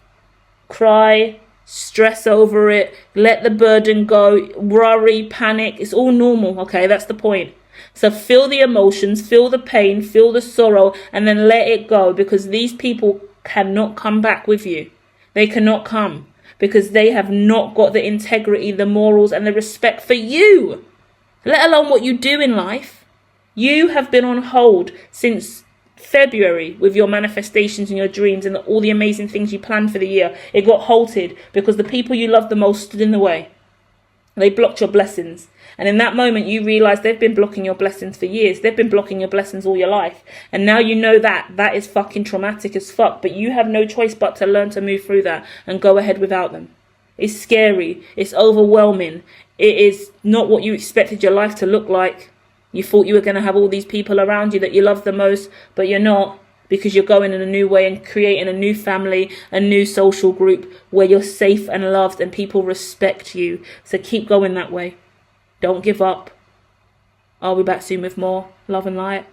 [SPEAKER 1] Cry, stress over it, let the burden go, worry, panic. It's all normal, okay? That's the point. So feel the emotions, feel the pain, feel the sorrow, and then let it go because these people cannot come back with you. They cannot come because they have not got the integrity, the morals, and the respect for you, let alone what you do in life. You have been on hold since February with your manifestations and your dreams and all the amazing things you planned for the year. It got halted because the people you love the most stood in the way. They blocked your blessings. And in that moment, you realize they've been blocking your blessings for years. They've been blocking your blessings all your life. And now you know that is fucking traumatic as fuck. But you have no choice but to learn to move through that and go ahead without them. It's scary. It's overwhelming. It is not what you expected your life to look like. You thought you were going to have all these people around you that you love the most, but you're not. Because you're going in a new way and creating a new family, a new social group where you're safe and loved and people respect you. So keep going that way. Don't give up. I'll be back soon with more love and light.